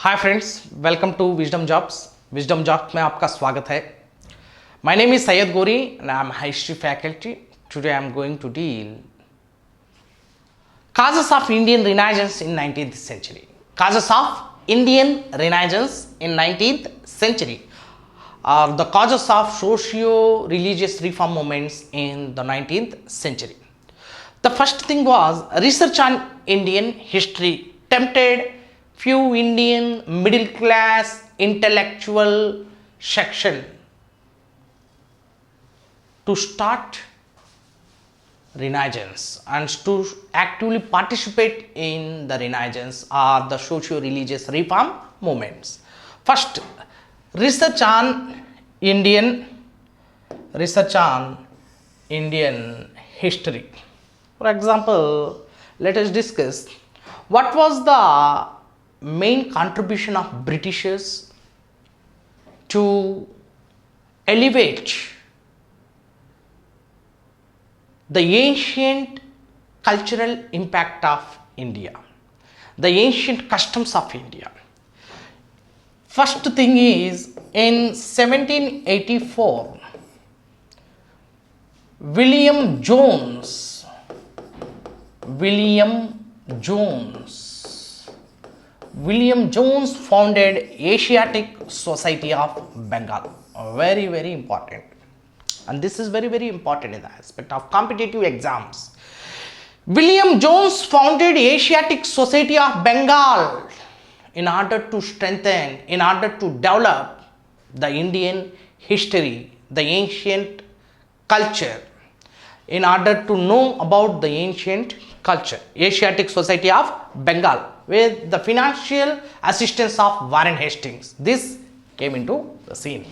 Hi friends, welcome to Wisdom Jobs. Wisdom Jobs में आपका स्वागत है। My name is Syed Ghori and I am history faculty. Today I am going to deal causes of Indian Renaissance in 19th century. Causes of Indian Renaissance in 19th century are the causes of socio-religious reform movements in the 19th century. The first thing was research on Indian history tempted few Indian middle class intellectual section to start Renaissance and to actively participate in the Renaissance or the socio-religious reform movements. First, research on Indian history. For example, let us discuss what was the main contribution of Britishers to elevate the ancient cultural impact of India, the ancient customs of India. First thing is, in 1784, William Jones founded Asiatic Society of Bengal. Very important. And this is very important in the aspect of competitive exams. William Jones founded Asiatic Society of Bengal in order to strengthen, in order to develop the Indian history, the ancient culture, in order to know about the ancient culture. Asiatic Society of Bengal with the financial assistance of Warren Hastings. This came into the scene.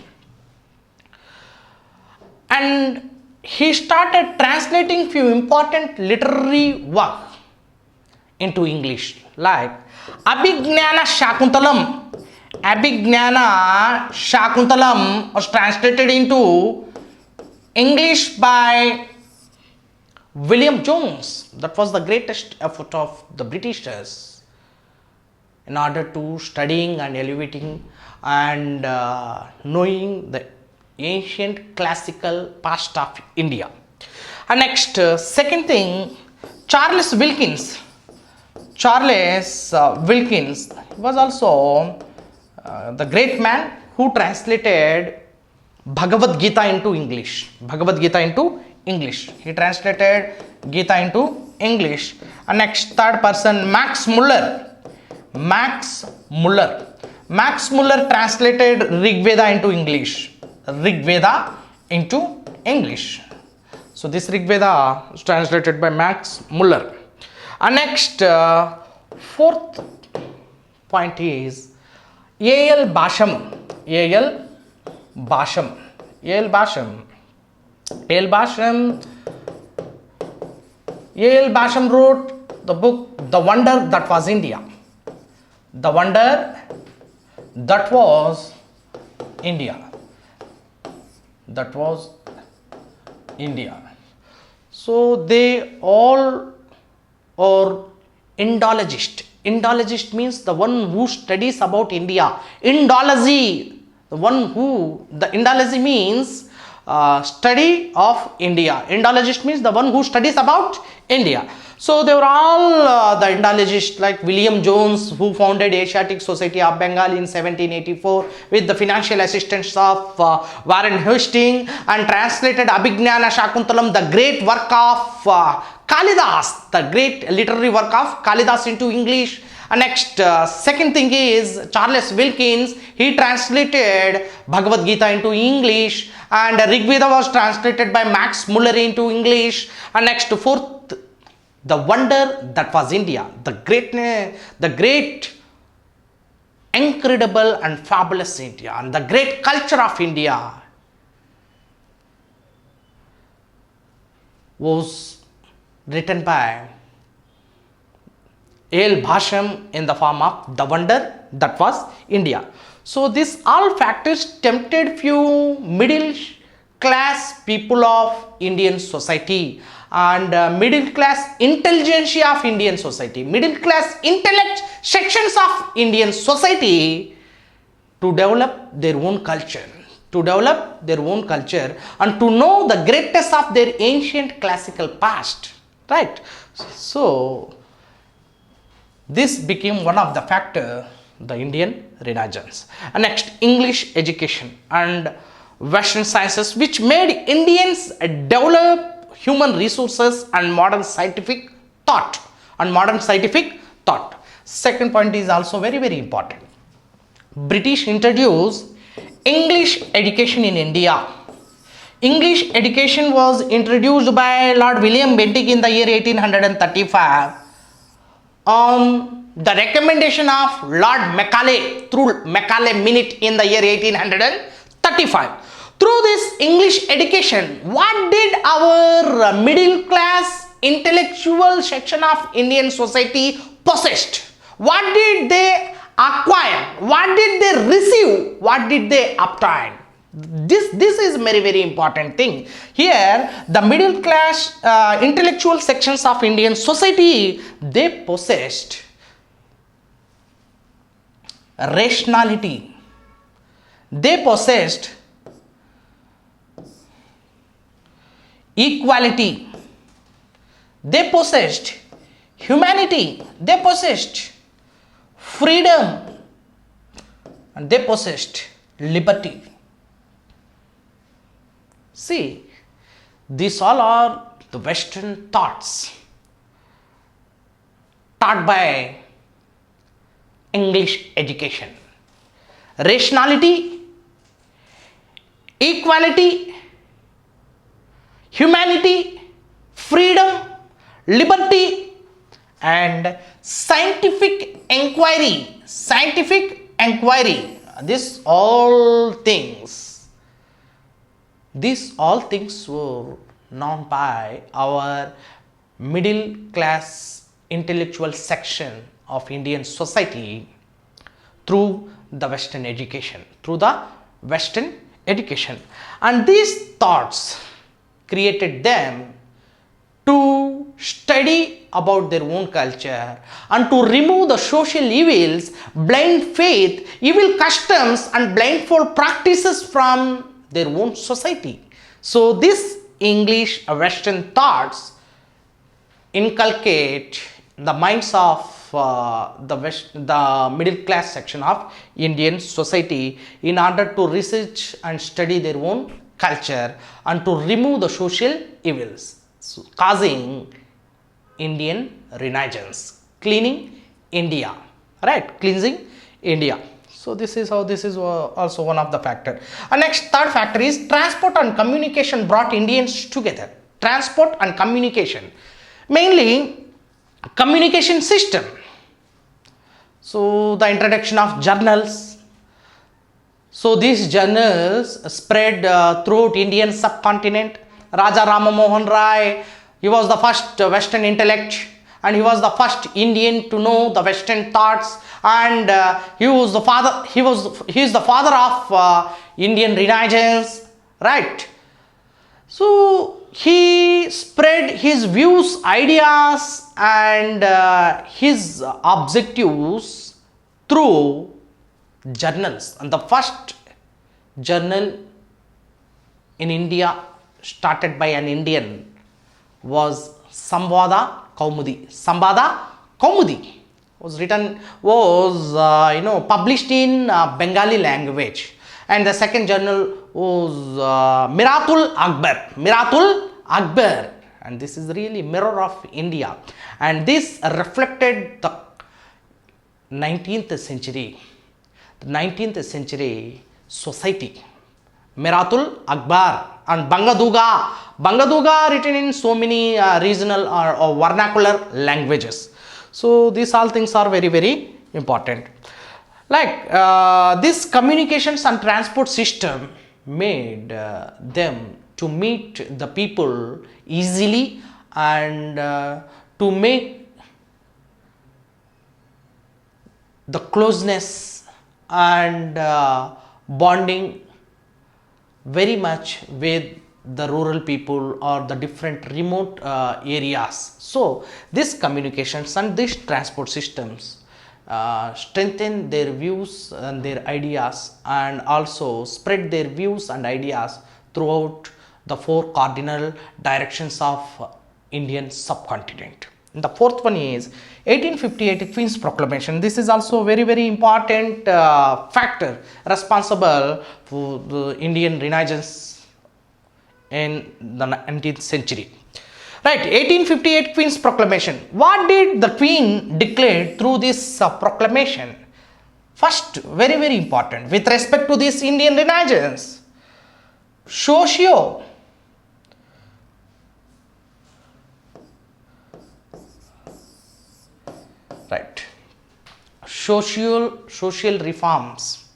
And he started translating few important literary work into English, like Abhignana Shakuntalam was translated into English by William Jones. That was the greatest effort of the Britishers in order to studying and elevating and knowing the ancient classical past of India. And next, second thing, Charles Wilkins was also the great man who translated Bhagavad Gita into English. He translated Gita into English. And next, third person, Max Muller translated Rig Veda into English. So this Rig Veda is translated by Max Muller. And next, fourth point is A.L. Basham wrote the book The Wonder That Was India. That was India. So they all are Indologist. Indologist means the one who studies about India. Indology means study of India. Indologist means the one who studies about India. So they were all the Indologists, like William Jones, who founded Asiatic Society of Bengal in 1784 with the financial assistance of Warren Hastings, and translated Abhignana Shakuntalam, the great work of Kalidas, the great literary work of Kalidas, into English. And next, second thing is Charles Wilkins. He translated Bhagavad Gita into English, and Rig Veda was translated by Max Muller into English. And next, fourth, The Wonder That Was India, the great, incredible and fabulous India, and the great culture of India was written by A.L. Basham in the form of The Wonder That Was India. So these all factors tempted few middle class people of Indian society and middle class intelligentsia of Indian society, middle class intellect sections of Indian society to develop their own culture, and to know the greatness of their ancient classical past, right? So this became one of the factor, the Indian Renaissance. And next, English education and Western sciences, which made Indians develop human resources and modern scientific thought. Second point is also very, very important. British introduced English education in India. English education was introduced by Lord William Bentinck in the year 1835 on the recommendation of Lord Macaulay through Macaulay Minute in the year 1835. Through this English education, what did our middle class intellectual section of Indian society possessed? What did they acquire? What did they receive? What did they obtain? This is very, very important thing. Here, the middle class intellectual sections of Indian society, they possessed rationality. They possessed equality. They possessed humanity. They possessed freedom. And they possessed liberty. See, these all are the Western thoughts taught by English education. Rationality, equality, humanity, freedom, liberty, and scientific inquiry. These all things were known by our middle class intellectual section of Indian society through the Western education. And these thoughts created them to study about their own culture and to remove the social evils, blind faith, evil customs and blindfold practices from their own society. So this English Western thoughts inculcate the minds of the middle class section of Indian society in order to research and study their own culture and to remove the social evils, causing Indian Renaissance, cleansing India. So this is also one of the factor. And next, third factor is transport and communication brought Indians together. Transport and communication, mainly communication system. So the introduction of journals. So these journals spread throughout Indian subcontinent. Raja Rama Mohan Rai, he was the first Western intellect, and he was the first Indian to know the Western thoughts, and he is the father of Indian Renaissance, right? So he spread his views, ideas, and his objectives through journals. And the first journal in India started by an Indian was Samvada Kaumudi. Was published in Bengali language, and the second journal was Miratul Akbar, and this is really mirror of India, and this reflected the 19th century society. Miratul Akbar and Bangaduga written in so many regional or vernacular languages. So these all things are very, very important. Like this communications and transport system made them to meet the people easily and to make the closeness and bonding very much with the rural people or the different remote areas. So this communications and these transport systems strengthen their views and their ideas, and also spread their views and ideas throughout the four cardinal directions of Indian subcontinent. And the fourth one is 1858 Queen's Proclamation. This is also very important factor responsible for the Indian Renaissance in the 19th century. Right, 1858 Queen's Proclamation. What did the Queen declare through this proclamation? First, very important with respect to this Indian Renaissance, Socio. Right, social reforms.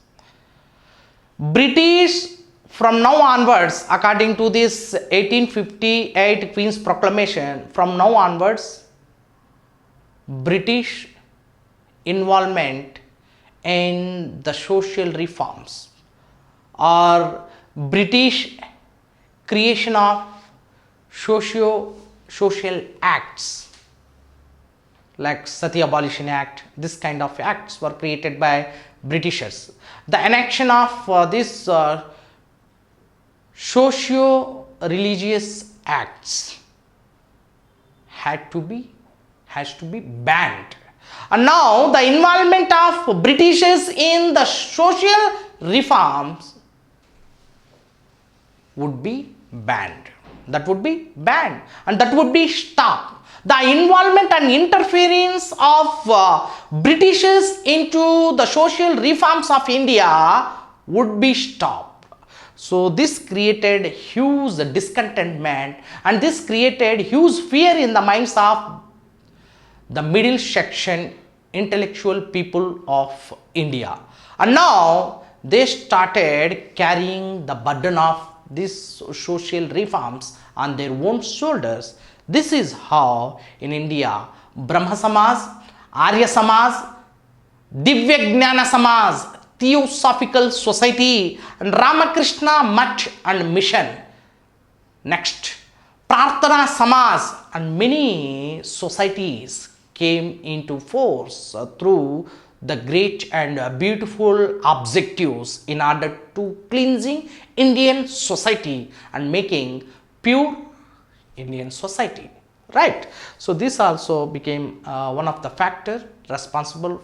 British from now onwards, according to this 1858 Queen's Proclamation, from now onwards, British involvement in the social reforms or British creation of social acts like Sati Abolition Act, this kind of acts were created by Britishers. The enaction of this socio-religious acts has to be banned. And now the involvement of Britishers in the social reforms would be banned. That would be banned and that would be stopped. The involvement and interference of Britishers into the social reforms of India would be stopped. So this created huge discontentment and this created huge fear in the minds of the middle section intellectual people of India. And now they started carrying the burden of these social reforms on their own shoulders. This is how in India Brahma Samaj, Arya Samaj, Divya Jnana Samaj, Theosophical Society and Ramakrishna Mutt and Mission, next Prarthana Samaj and many societies came into force through the great and beautiful objectives in order to cleansing Indian society and making pure Indian society. Right. So this also became one of the factors responsible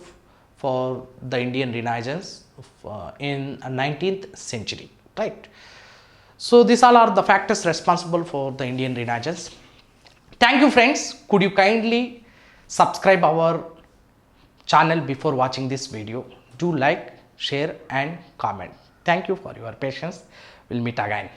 for the Indian Renaissance in 19th century. Right. So these all are the factors responsible for the Indian Renaissance. Thank you friends. Could you kindly subscribe our channel before watching this video? Do like, share and comment. Thank you for your patience. We'll meet again.